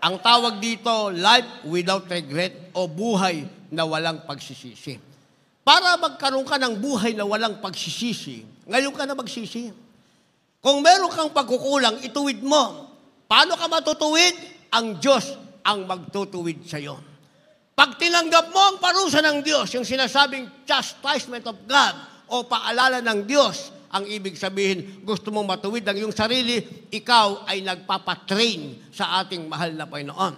Ang tawag dito, life without regret o buhay na walang pagsisisi. Para magkaroon ka ng buhay na walang pagsisisi, ngayon ka na magsisi. Kung meron kang pagkukulang, ituwid mo. Paano ka matutuwid? Ang Diyos ang magtutuwid sa iyo. Pag tinanggap mo ang parusa ng Diyos, yung sinasabing chastisement of God o paalala ng Diyos, ang ibig sabihin, gusto mong matuwid ang iyong sarili, ikaw ay nagpapatrain sa ating mahal na Panginoon.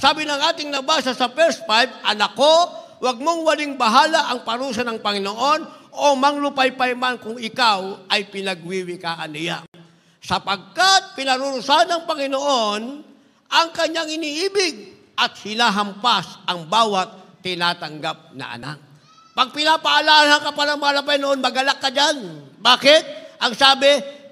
Sabi ng ating nabasa sa verse 5, anak ko, huwag mong waling bahala ang parusa ng Panginoon o manglupaypay man kung ikaw ay pinagwiwikaan niya. Sapagkat pinarurusahan ng Panginoon ang kanyang iniibig at hinahampas ang bawat tinatanggap na anak. Pag pinapaalala ka pa ng mahal na Panginoon, magalak ka dyan. Bakit? Ang sabi,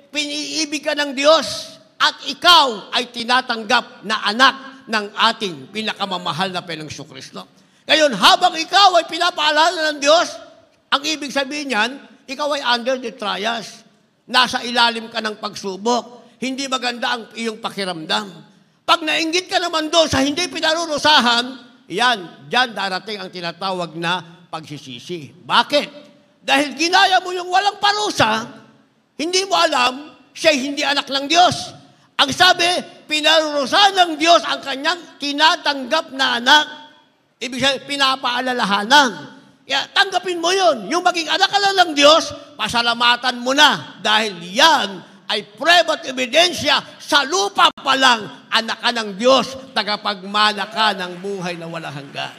piniibig ka ng Diyos at ikaw ay tinatanggap na anak ng ating pinakamamahal na Panginoong Kristo. Ngayon, habang ikaw ay pinapaalala ng Diyos, ang ibig sabihin niyan, ikaw ay under the trials. Nasa ilalim ka ng pagsubok. Hindi maganda ang iyong pakiramdam. Pag nainggit ka naman doon sa hindi pinarurusahan, dyan darating ang tinatawag na pagsisisi. Bakit? Dahil ginaya mo yung walang parusa, hindi mo alam, siya'y hindi anak ng Diyos. Ang sabi, pinarurusahan ng Diyos ang kanyang tinatanggap na anak. Ibig sabihin, pinapaalalahanan. Kaya tanggapin mo yun. Yung maging anak ka lang ng Diyos, pasalamatan mo na. Dahil yan ay prueba at ebidensya sa lupa pa lang, anak ka ng Diyos, tagapagmana ka ng buhay na walang hanggan.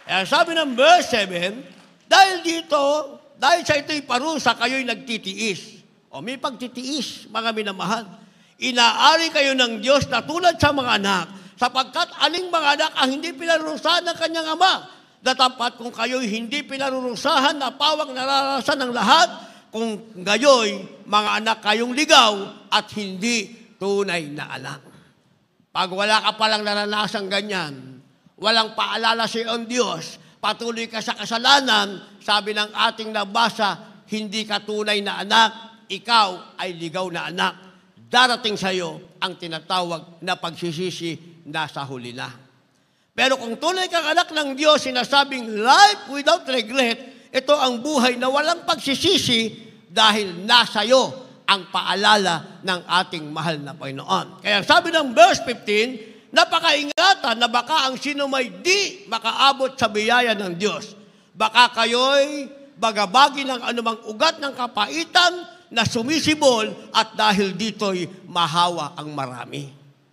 Kaya sabi ng verse 7, dahil sa ito'y parusa, kayo'y nagtitiis. O may pagtitiis, mga minamahal. Inaari kayo ng Diyos na tulad sa mga anak, sapagkat aling mga anak ang hindi pinarurusahan ng kanyang ama. Datapat kung kayo'y hindi pinarurusahan na pawang nararasan ng lahat, kung gayo'y mga anak kayong ligaw at hindi tunay na anak. Pag wala ka palang naranasang ganyan, walang paalala sa iyo ang Diyos, patuloy ka sa kasalanan, sabi ng ating nabasa, hindi ka tunay na anak, ikaw ay ligaw na anak. Darating sa iyo ang tinatawag na pagsisisi nasa huli na. Pero kung tunay kang anak ng Diyos, sinasabing life without regret, ito ang buhay na walang pagsisisi dahil nasa iyo ang paalala ng ating mahal na Panginoon. Kaya sabi ng verse 15, napakaingatan na baka ang sino may di makaabot sa biyaya ng Diyos. Baka kayo'y bagabagi ng anumang ugat ng kapaitan na sumisibol at dahil dito'y mahawa ang marami.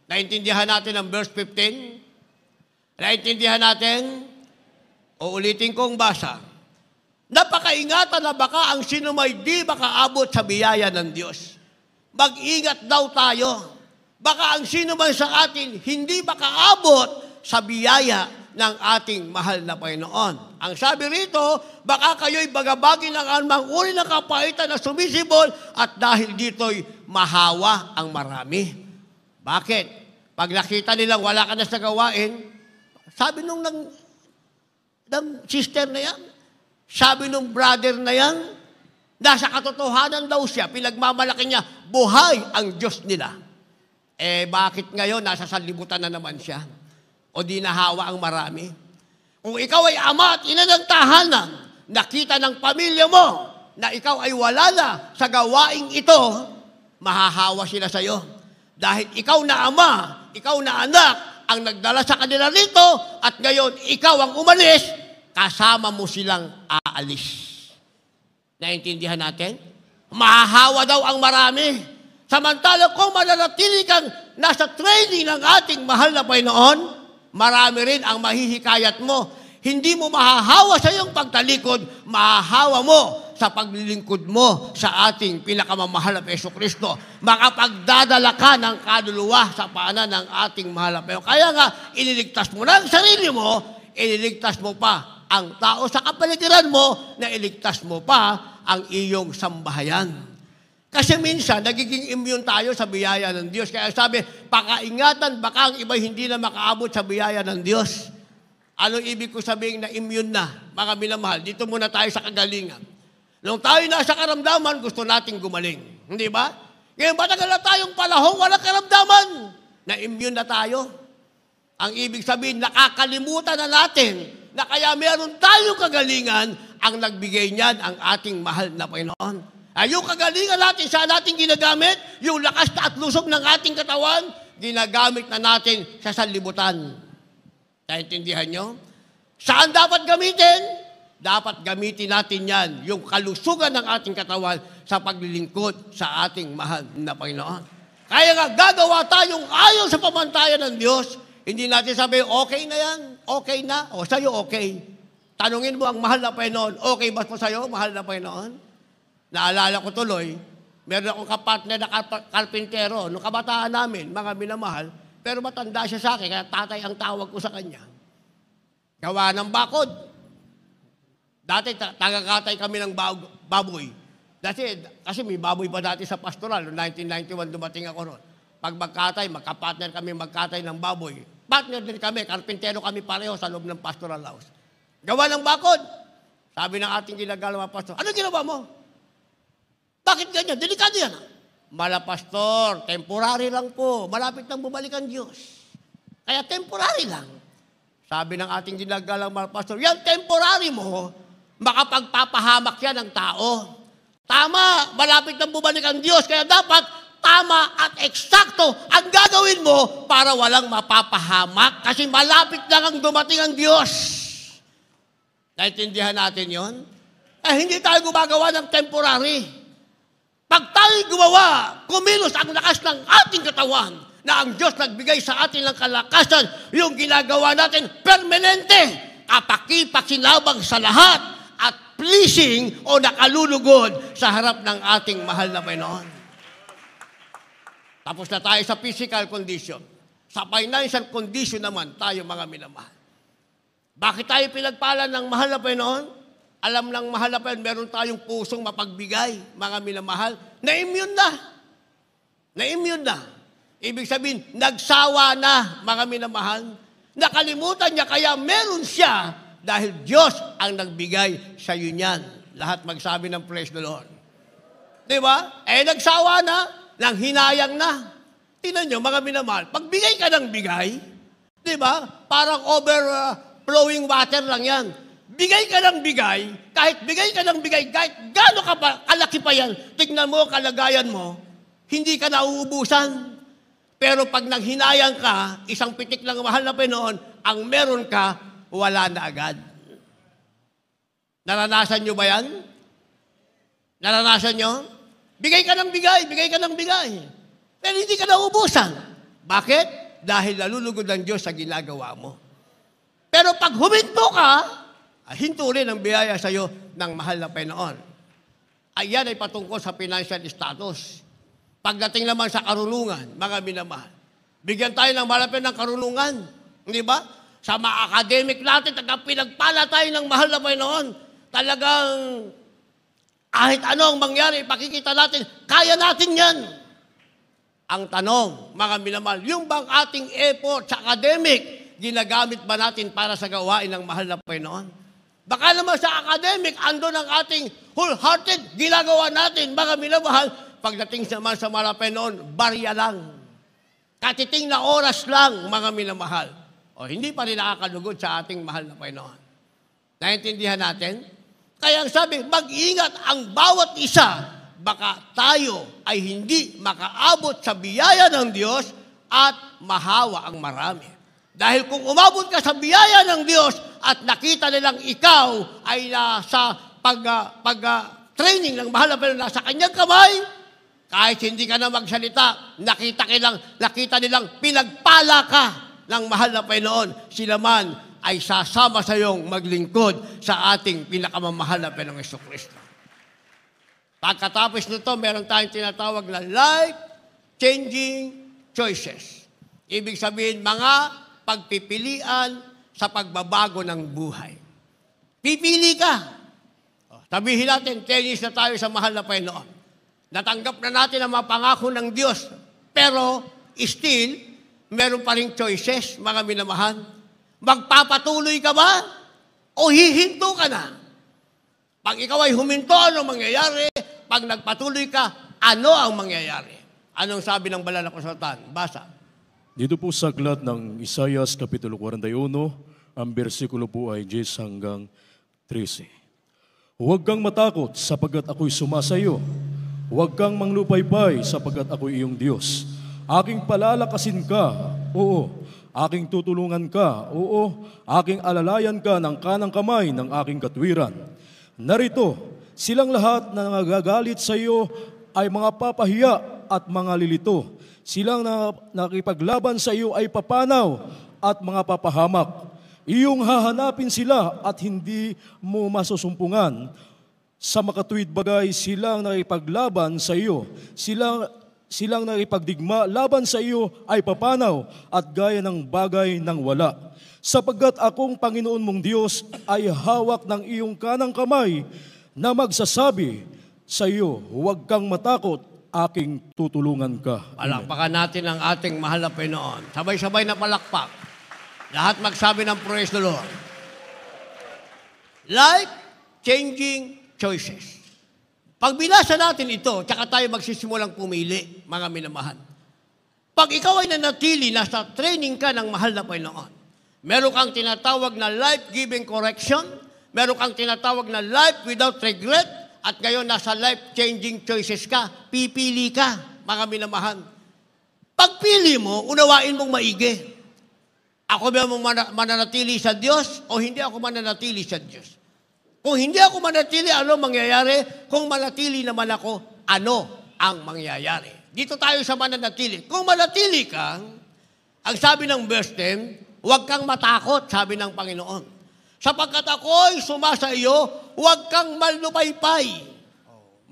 Naintindihan natin ang verse 15? Naintindihan natin? O ulitin kong basa. Napakaingatan na baka ang sino may di makaabot sa biyaya ng Diyos. Mag-ingat daw tayo. Baka ang sino man sa atin hindi makaabot sa biyaya ng ating mahal na Panginoon. Ang sabi rito, baka kayo'y bagabagi ng anumang uri ng kapaitan na sumisibol at dahil dito'y mahawa ang marami. Bakit? Pag nakita nilang wala ka na sa gawain, sabi nung ng sister na yan, sabi nung brother na yan, nasa katotohanan daw siya, pinagmamalaki niya, buhay ang Diyos nila. Bakit ngayon nasa sanlibutan na naman siya? O di nahawa ang marami? Kung ikaw ay ama at ina ng tahanan, nakita ng pamilya mo na ikaw ay wala na sa gawaing ito, mahahawa sila sa iyo. Dahil ikaw na ama, ikaw na anak, ang nagdala sa kanila rito, at ngayon ikaw ang umalis, kasama mo silang aalis. Naintindihan natin? Mahahawa daw ang marami. Samantala kung mananatili kang nasa training ng ating mahal na Panginoon, marami rin ang mahihikayat mo. Hindi mo mahahawa sa iyong pagtalikod, mahahawa mo sa paglilingkod mo sa ating pinakamamahal na Jesucristo. Makapagdadala ka ng kaluluwa sa paanan ng ating mahal na Panginoon. Kaya nga, iniligtas mo na ang sarili mo, iniligtas mo pa ang tao sa kapaligiran mo, na iligtas mo pa ang iyong sambahayan. Kasi minsan, nagiging immune tayo sa biyaya ng Diyos. Kaya sabi, pakaingatan, baka ang iba hindi na makaabot sa biyaya ng Diyos. Anong ibig ko sabihin na immune na? Mga minamahal, dito muna tayo sa kagalingan. Nung tayo nasa karamdaman, gusto nating gumaling. Hindi ba? Ngayon, matagal na tayong panahon, walang karamdaman. Na immune na tayo. Ang ibig sabihin, nakakalimutan na natin na kaya meron tayong kagalingan, ang nagbigay niyan ang ating mahal na Panginoon. Ay, yung kagalingan natin, saan natin ginagamit? Yung lakas at lusog ng ating katawan, ginagamit na natin sa sanlibutan. Naintindihan nyo? Saan dapat gamitin? Dapat gamitin natin yan, yung kalusugan ng ating katawan sa paglilingkod sa ating mahal na Panginoon. Kaya nga, gagawa tayong ayon sa pamantayan ng Diyos. Hindi natin sabi, okay na yan, okay na, o sa'yo okay. Tanungin mo ang mahal na Panginoon, okay ba po sa'yo, mahal na Panginoon? Naalala ko tuloy, meron akong kapartner na karpintero, nung kabataan namin, mga minamahal, pero matanda siya sa akin, kaya tatay ang tawag ko sa kanya. Gawa ng bakod. Dati, tagakatay kami ng baboy. Kasi may baboy pa dati sa pastoral, noong 1991 dumating ako noon. Pag magkatay, magkapartner kami magkatay ng baboy. Partner din kami, karpintero kami pareho sa loob ng pastoral house. Gawa ng bakod. Sabi ng ating ginagalawa pastor, ano ginawa mo? Bakit ganyan? Delikado yan. Mala pastor, temporary lang po. Malapit nang bumalik ang Diyos. Kaya temporary lang. Sabi ng ating ginagalang mala pastor, yan temporary mo, makapagpapahamak yan ng tao. Tama, malapit nang bumalik ang Diyos. Kaya dapat tama at eksakto ang gagawin mo para walang mapapahamak kasi malapit lang ang dumating ang Diyos. Naintindihan natin yon? Hindi tayo gumagawa ng temporary. Pag tayo gumawa, kumilos ang lakas ng ating katawan na ang Diyos nagbigay sa atin ng kalakasan, yung ginagawa natin permanente, kapakipakinabang sa lahat at pleasing o nakalulugod sa harap ng ating mahal na Panginoon. Tapos na tayo sa physical condition. Sa financial condition naman, tayo mga minamahal. Bakit tayo pinagpala ng mahal na Panginoon? Alam ng mahal na Panginoon, meron tayong pusong mapagbigay, mga minamahal. Na-immune na. Na-immune na. Ibig sabihin, nagsawa na, mga minamahal. Nakalimutan niya, kaya meron siya dahil Diyos ang nagbigay sa iyo niyan. Lahat magsabi ng praise the Lord. Diba? Nagsawa na. Nang hinayang na. Tingnan nyo, mga minamahal, pagbigay ka ng bigay, di ba? Parang overflowing water lang yan. Bigay ka ng bigay, kahit bigay ka ng bigay, kahit gano'n ka pa, kalaki pa yan, tignan mo, kalagayan mo, hindi ka nauubusan. Pero pag nanghinayang ka, isang pitik lang mahal na Panginoon, ang meron ka, wala na agad. Naranasan nyo ba yan? Naranasan nyo? Bigay ka ng bigay, bigay ka ng bigay. Pero hindi ka nauubusan. Bakit? Dahil nalulugod ng Diyos sa ginagawa mo. Pero pag huminto ka, hinto rin ang biyaya sa iyo ng mahal na Panginoon. Ayan ay patungkol sa financial status. Pagdating naman sa karunungan, mga minamahal, bigyan tayo ng malapit ng karunungan. Hindi ba? Sa mga academic natin, pinagpala tayo ng mahal na Panginoon. Talagang kahit ano ang mangyari, pakikita natin, kaya natin yan. Ang tanong, mga minamahal, yung bang ating effort sa academic, ginagamit ba natin para sa gawain ng mahal na Panginoon? Baka naman sa academic, andun ang ating wholehearted, ginagawa natin, mga minamahal, pagdating naman sa mahal na Panginoon, barya lang. Katiting na oras lang, mga minamahal. O hindi pa rin nakakalugod sa ating mahal na Panginoon. Naintindihan natin? Kaya ang sabi, mag-ingat ang bawat isa, baka tayo ay hindi makaabot sa biyaya ng Diyos at mahawa ang marami. Dahil kung umabot ka sa biyaya ng Diyos at nakita nilang ikaw ay nasa pag-training ng mahal na Panginoon nasa kanyang kamay, kahit hindi ka na magsalita, nakita nilang pinagpala ka ng mahal na Panginoon, sila man ay sasama sa iyong maglingkod sa ating pinakamamahal na Panginoong Jesucristo. Pagkatapos nito, meron tayong tinatawag na life-changing choices. Ibig sabihin, mga pagpipilian sa pagbabago ng buhay. Pipili ka. Sabihin natin, 10 years na tayo sa mahal na Panginoon. Natanggap na natin ang mga pangako ng Diyos. Pero, still, meron pa rin choices, mga minamahal. Magpapatuloy ka ba? O hihinto ka na? Pag ikaw ay huminto, ano mangyayari? Pag nagpatuloy ka, ano ang mangyayari? Anong sabi ng banal na kasulatan? Basa. Dito po sa aklat ng Isaias Kapitulo 41, ang bersikulo po ay 10 hanggang 13. Huwag kang matakot sapagkat ako'y sumasayo. Huwag kang manglupaypay sapagkat ako'y iyong Diyos. Aking palalakasin ka, oo. Aking tutulungan ka, oo. Aking alalayan ka ng kanang kamay ng aking katwiran. Narito, silang lahat na nagagalit sa iyo ay mga papahiya at mga lilito. Silang nakipaglaban sa iyo ay papanaw at mga papahamak. Iyong hahanapin sila at hindi mo masusumpungan. Sa makatuwid bagay silang nakipaglaban sa iyo. Silang nakipagdigma laban sa iyo ay papanaw at gaya ng bagay ng wala. Sapagkat akong Panginoon mong Diyos ay hawak ng iyong kanang kamay na magsasabi sa iyo, huwag kang matakot, aking tutulungan ka. Palakpakan natin ang ating mahal na Panginoon. Sabay-sabay na palakpak. Lahat magsabi ng praise the Lord. Life-changing choices. Pag binasa natin ito, tsaka tayo magsisimulang pumili, mga minamahal. Pag ikaw ay nanatili, nasa training ka ng mahal na Panginoon, meron kang tinatawag na life-giving correction, meron kang tinatawag na life without regret, at ngayon nasa life-changing choices ka, pipili ka, mga minamahal. Pagpili mo, unawain mong maigi. Ako ba mananatili sa Diyos o hindi ako mananatili sa Diyos? Kung hindi ako manatili, ano mangyayari? Kung manatili naman ako, ano ang mangyayari? Dito tayo sa mananatili. Kung manatili ka, ang sabi ng verse 10, huwag kang matakot, sabi ng Panginoon. Sapagkat ako'y sumasa iyo, huwag kang malupaypay.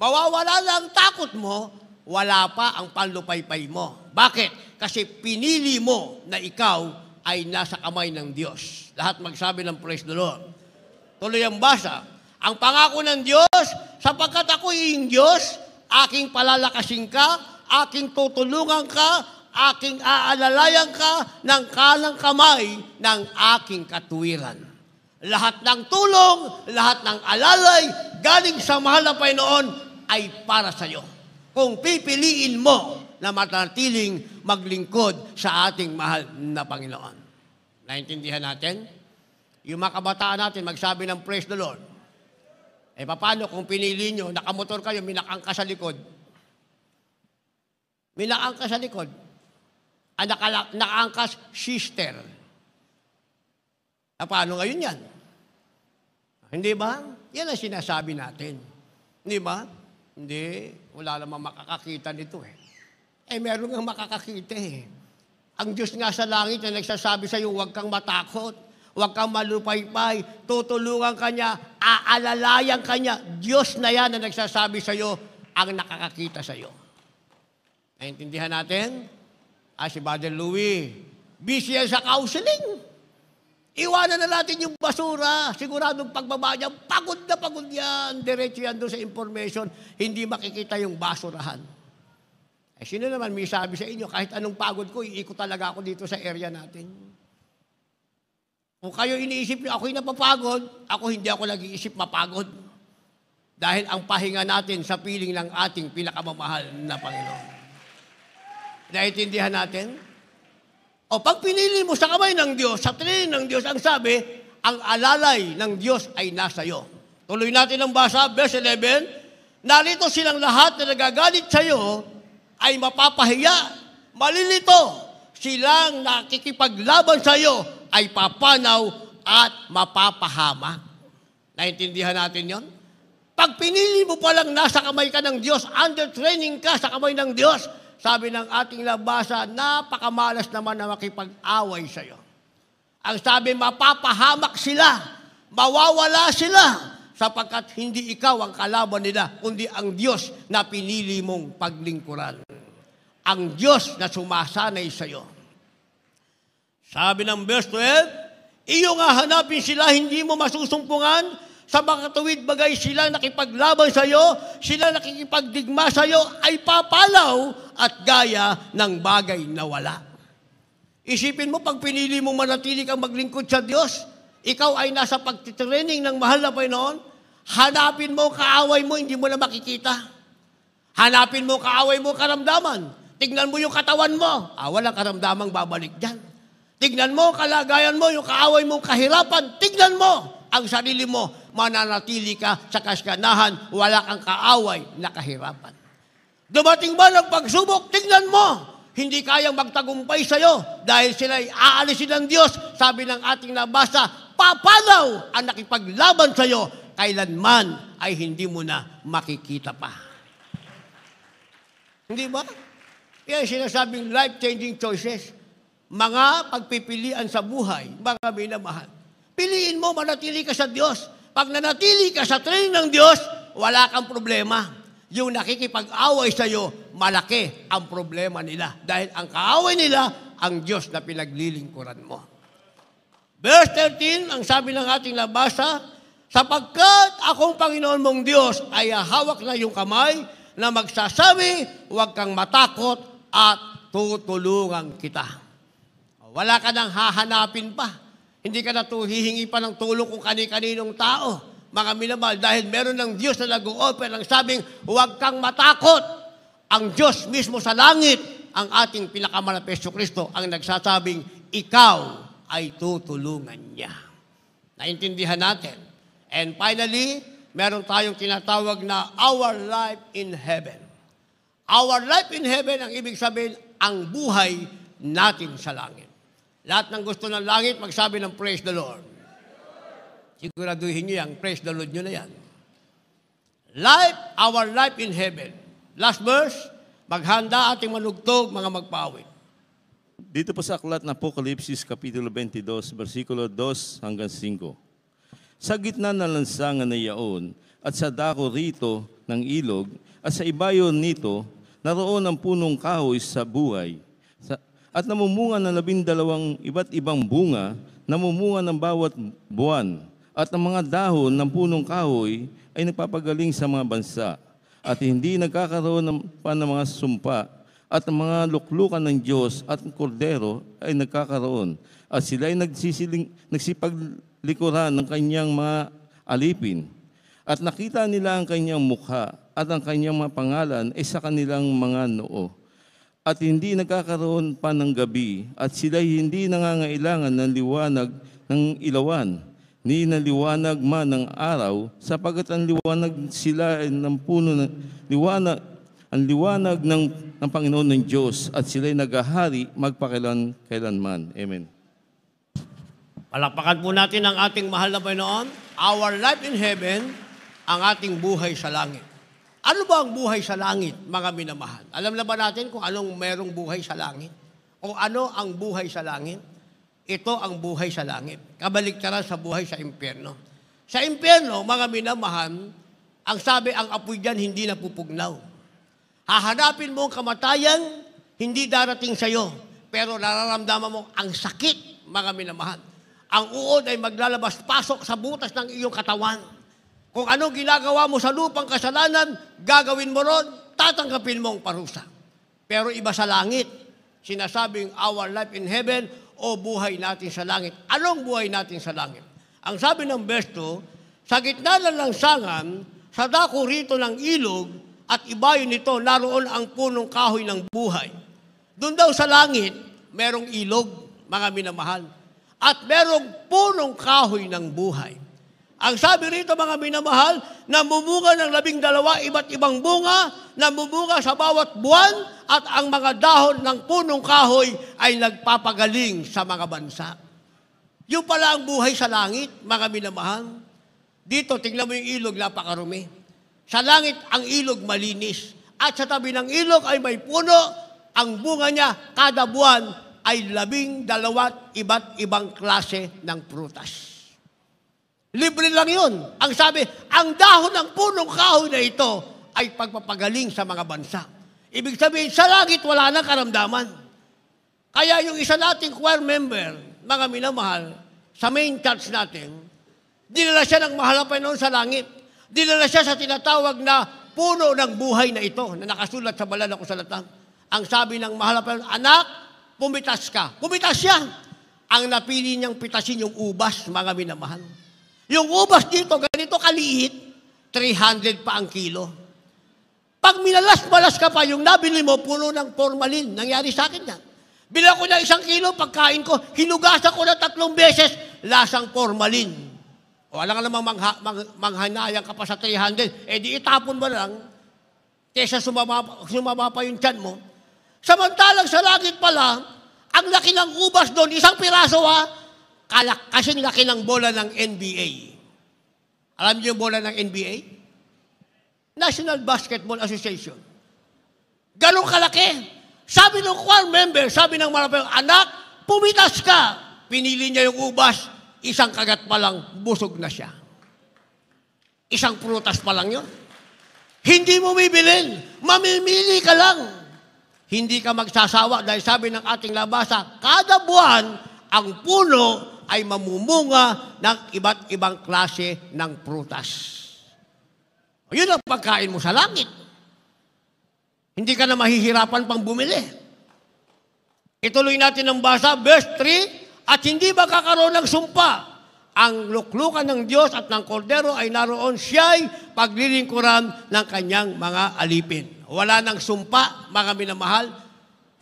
Mawawala na ang takot mo, wala pa ang panlupaypay mo. Bakit? Kasi pinili mo na ikaw ay nasa kamay ng Diyos. Lahat magsabi ng praise the Lord. Tuloy ang basa. Ang pangako ng Diyos, sapagkat ako'y iyong Diyos, aking palalakasin ka, aking tutulungan ka, aking aalalayan ka ng kanang kamay ng aking katuwiran. Lahat ng tulong, lahat ng alalay, galing sa mahal na Panginoon ay para sa iyo. Kung pipiliin mo na manatiling maglingkod sa ating mahal na Panginoon. Naintindihan natin? Yung mga kabataan natin, magsabi ng praise the Lord. Eh, paano kung pinili nyo, nakamotor kayo, minakang ka sa likod? Minakang ka sa likod. Nakaangkas sister. Paano ngayon yan? Hindi ba? Yan ang sinasabi natin. Hindi ba? Hindi. Wala namang makakakita nito eh. Eh, meron nga makakakita eh. Ang Diyos nga sa langit na nagsasabi sa iyo, huwag kang matakot, huwag kang malupaypay, tutulungan ka niya, aalalayan ka niya. Diyos na yan na nagsasabi sa iyo, ang nakakakita sa iyo. Naintindihan natin? Si Brother Louie, busy yan sa counseling. Iwanan na natin yung basura. Siguradong pagbaba niya, pagod na pagod yan. Diretso yan doon sa information. Hindi makikita yung basurahan. Eh, sino naman may sabi sa inyo, kahit anong pagod ko, iikot talaga ako dito sa area natin. Kung kayo iniisip niyo, ako'y napapagod, ako hindi ako nag-iisip mapagod. Dahil ang pahinga natin sa piling ng ating pinakamamahal na Panginoon. Naintindihan natin? O pag pinili mo sa kamay ng Diyos, sa training ng Diyos, ang sabi, ang alalay ng Diyos ay nasa iyo. Tuloy natin ang basa, verse 11, narito silang lahat na nagagalit sa iyo ay mapapahiya, malilito. Silang nakikipaglaban sa iyo ay papanaw at mapapahamak. Naintindihan natin yon? Pag pinili mo palang nasa kamay ka ng Diyos, under training ka sa kamay ng Diyos, sabi ng ating labasa, napakamalas naman na makipag-away sa iyo. Ang sabi, mapapahamak sila, mawawala sila, sapagkat hindi ikaw ang kalaban nila, kundi ang Diyos na pinili mong paglingkuran. Ang Diyos na sumasanay sa iyo. Sabi ng verse 12, iyo nga hanapin sila, hindi mo masusumpungan, sa makatuwid bagay sila nakipaglaban sa iyo, sila nakikipagdigma sa iyo, ay papalaw at gaya ng bagay na wala. Isipin mo, pag pinili mo manatili kang maglingkod sa Diyos, ikaw ay nasa pagtitraining ng mahal na Panginoon, hanapin mo kaaway mo, hindi mo na makikita. Hanapin mo kaaway mo karamdaman. Tignan mo yung katawan mo. Walang karamdamang babalik dyan. Tignan mo, kalagayan mo, yung kaaway mong kahirapan. Tignan mo ang sarili mo. Mananatili ka sa kaskanahan. Wala kang kaaway na kahirapan. Dumating ba ng pagsubok? Tignan mo. Hindi kayang magtagumpay sa'yo dahil sila'y aalisin ng Diyos. Sabi ng ating nabasa, papanaw ang nakipaglaban sa'yo. Kailanman ay hindi mo na makikita pa. Hindi ba? Yan sinasabing life-changing choices. Mga pagpipilian sa buhay, mga minamahal. Piliin mo, manatili ka sa Diyos. Pag nanatili ka sa training ng Diyos, wala kang problema. Yung nakikipag-away sa'yo, malaki ang problema nila. Dahil ang kaaway nila, ang Diyos na pinaglilingkuran mo. Verse 13, ang sabi ng ating nabasa, sapagkat akong Panginoon mong Diyos ay hawak na yung kamay na magsasabi, huwag kang matakot at tutulungan kita. Wala ka nang hahanapin pa. Hindi ka na hihingi pa ng tulong kung kani-kaninong tao. Mga minamahal, dahil meron ng Diyos na nag-o-offer ng sabing, huwag kang matakot. Ang Diyos mismo sa langit, ang ating pinakamalapit na Hesus Kristo, ang nagsasabing, ikaw ay tutulungan niya. Naintindihan natin. And finally, meron tayong tinatawag na our life in heaven. Our life in heaven, ang ibig sabihin, ang buhay natin sa langit. Lahat ng gusto ng langit, magsabi ng praise the Lord. Siguraduhin nyo yan, praise the Lord nyo na yan. Life, our life in heaven. Last verse, maghanda ating manugtog, mga magpawid. Dito po sa aklat ng Apokalipsis, Kapitulo 22, versikulo 2 hanggang 5. Sa gitna ng lansangan na yaon, at sa dako rito ng ilog, at sa ibayo nito, naroon ang punong kahoy sa buhay. At namumunga ng 12 iba't ibang bunga, namumunga ng bawat buwan. At ang mga dahon ng punong kahoy ay nagpapagaling sa mga bansa. At hindi nagkakaroon pa ng mga sumpa. At ang mga luklukan ng Diyos at ng Kordero ay nagkakaroon. At sila ay nagsipaglikuran ng kanyang mga alipin. At nakita nila ang kanyang mukha at ang kanyang mga pangalan ay sa kanilang mga noo. At hindi nagkakaroon pa ng gabi. At sila hindi nangangailangan ng liwanag ng ilawan, ni na liwanag man ng araw, sapagat ang liwanag sila ay ng puno ng liwanag, ang liwanag ng Panginoon ng Diyos, at sila'y naghahari magpakailan-kailanman. Amen. Palakpakan po natin ang ating mahal na Panginoon. Our life in heaven, ang ating buhay sa langit. Ano ba ang buhay sa langit, mga minamahal? Alam na ba natin kung anong merong buhay sa langit? O ano ang buhay sa langit? Ito ang buhay sa langit. Kabaliktaran sa buhay sa impyerno. Sa impyerno, mga minamahal, ang sabi, ang apoy dyan hindi napupugnaw. Hahanapin mo ang kamatayan, hindi darating sa'yo. Pero nararamdaman mo ang sakit, mga minamahal. Ang uod ay maglalabas-pasok sa butas ng iyong katawan. Kung anong ginagawa mo sa lupang kasalanan, gagawin mo ron, tatanggapin mo ang parusa. Pero iba sa langit, sinasabing our life in heaven o buhay natin sa langit. Anong buhay natin sa langit? Ang sabi ng verse 2, sa gitna ng lansangan, sa dako rito ng ilog, at ibayo nito, naroon ang punong kahoy ng buhay. Doon daw sa langit, merong ilog, mga minamahal. At merong punong kahoy ng buhay. Ang sabi rito, mga minamahal, namumunga ng 12 iba't ibang bunga, namumunga sa bawat buwan, at ang mga dahon ng punong kahoy ay nagpapagaling sa mga bansa. Yung pala ang buhay sa langit, mga minamahal. Dito, tingnan mo yung ilog, napakarumi. Sa langit, ang ilog malinis. At sa tabi ng ilog ay may puno, ang bunga niya kada buwan ay 12 iba't ibang klase ng prutas. Libre lang yun. Ang sabi, ang dahon ng punong kahoy na ito ay pagpapagaling sa mga bansa. Ibig sabihin, sa langit wala nang karamdaman. Kaya yung isa nating choir member, mga minamahal, sa main church natin, dinala siya ng mahal na Panginoon sa langit. Dinala siya sa tinatawag na puno ng buhay na ito, na nakasulat sa banal na kasulatan. Ang sabi ng mahal na Panginoon, anak, pumitas ka. Pumitas siya. Ang napili niyang pitasin yung ubas, mga minamahal. Yung ubas dito, ganito kaliit, 300 pa ang kilo. Pag minalas-malas ka pa, yung nabili mo, puno ng formalin. Nangyari sa akin yan. Bila ko na 1 kilo, pagkain ko, hinugasan ko na 3 beses, lasang formalin. O alam ka namang manghanayang ka pa sa 300, di itapon mo lang, kesa sumama pa yung tiyan mo. Samantalang sa langit pala, ang laki ng ubas doon, 1 piraso kasing laki ng bola ng NBA. Alam niyo yung bola ng NBA? National Basketball Association. Ganun kalaki. Sabi ng choir member, sabi ng mga anak, pumitas ka. Pinili niya yung ubas, 1 kagat pa lang, busog na siya. 1 prutas pa lang yun. Hindi mo bibilin, mamimili ka lang. Hindi ka magsasawa dahil sabi ng ating labasa, kada buwan, ang puno ay mamumunga ng iba't ibang klase ng prutas. Yun ang pagkain mo sa langit. Hindi ka na mahihirapan pang bumili. Ituloy natin ang basa, verse 3, at hindi makakaroon ng sumpa. Ang luklukan ng Diyos at ng Kordero ay naroon, siya'y paglilingkuran ng kanyang mga alipin. Wala nang sumpa, mga minamahal.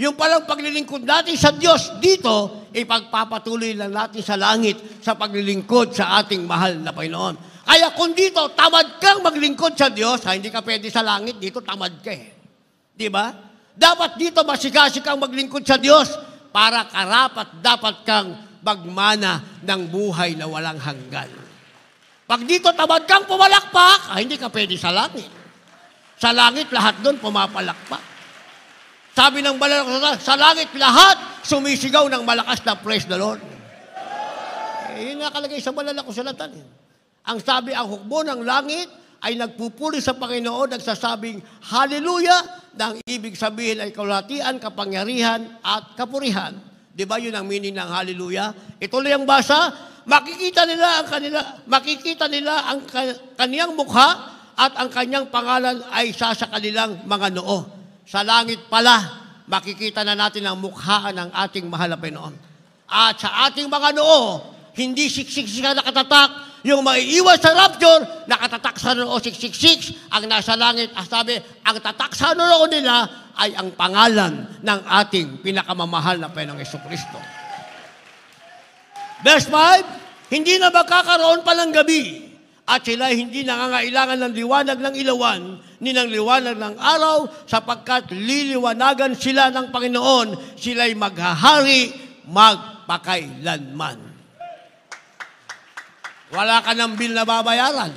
Yung palang paglilingkod natin sa Diyos dito, ipagpapatuloy lang natin sa langit sa paglilingkod sa ating mahal na Panginoon. Kaya kung dito, tamad kang maglingkod sa Diyos, hindi ka pwede sa langit, dito tamad ka eh. Di ba? Dapat dito masigasig kang maglingkod sa Diyos para karapat dapat kang magmana ng buhay na walang hanggan. Pag dito tamad kang pumalakpak, hindi ka pwede sa langit. Sa langit, lahat doon pumapalakpak. Sabi ng banal na kasulatan, sa langit lahat sumisigaw ng malakas na praise the Lord. Yun nakalagay sa banal na kasulatan. Ang sabi, ang hukbo ng langit ay nagpupuri sa Panginoon, nagsasabing, Hallelujah, na ang ibig sabihin ay kalulatian, kapangyarihan, at kapurihan. Di ba yun ang meaning ng Hallelujah? Ituloy ang basa, makikita nila ang kaniyang mukha at ang kanyang pangalan ay sa kanilang mga noo. Sa langit pala, makikita na natin ang mukha ng ating mahal na Panginoon. At sa ating mga noo, hindi siksik siya nakatatak. Yung maiiwas sa rapture, nakatatak sa noo 666, ang nasa langit. Sabi, ang tatak sa noo nila ay ang pangalan ng ating pinakamamahal na Panginoong Jesucristo. Verse 5, hindi na magkakaroon pa ng gabi at sila hindi nangangailangan ng liwanag ng ilawan ni ng liwanag ng araw sapagkat liliwanagan sila ng Panginoon, sila'y maghahari magpakailanman. Wala ka ng bill na babayaran.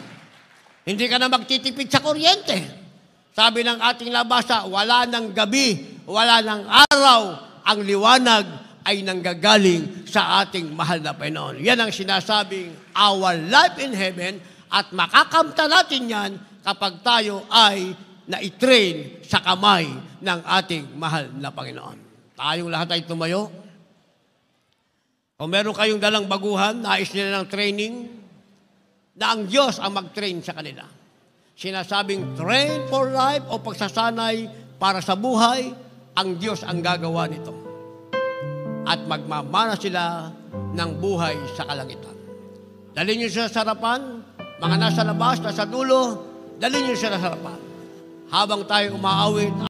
Hindi ka na magtitipid sa kuryente. Sabi ng ating labasa, wala ng gabi, wala ng araw, ang liwanag ay nanggagaling sa ating mahal na Panginoon. Yan ang sinasabing our life in heaven at makakamta natin yan kapag tayo ay na-train sa kamay ng ating mahal na Panginoon. Tayong lahat ay tumayo. Kung meron kayong dalang baguhan, nais nila ng training, na ang Diyos ang mag-train sa kanila. Sinasabing train for life o pagsasanay para sa buhay, ang Diyos ang gagawa nito. At magmamana sila ng buhay sa kalangitan. Dalhin niyo siya sa harapan, mga nasa labas, nasa dulo, dalhin niyo siya sa harapan. Habang tayo umaawit,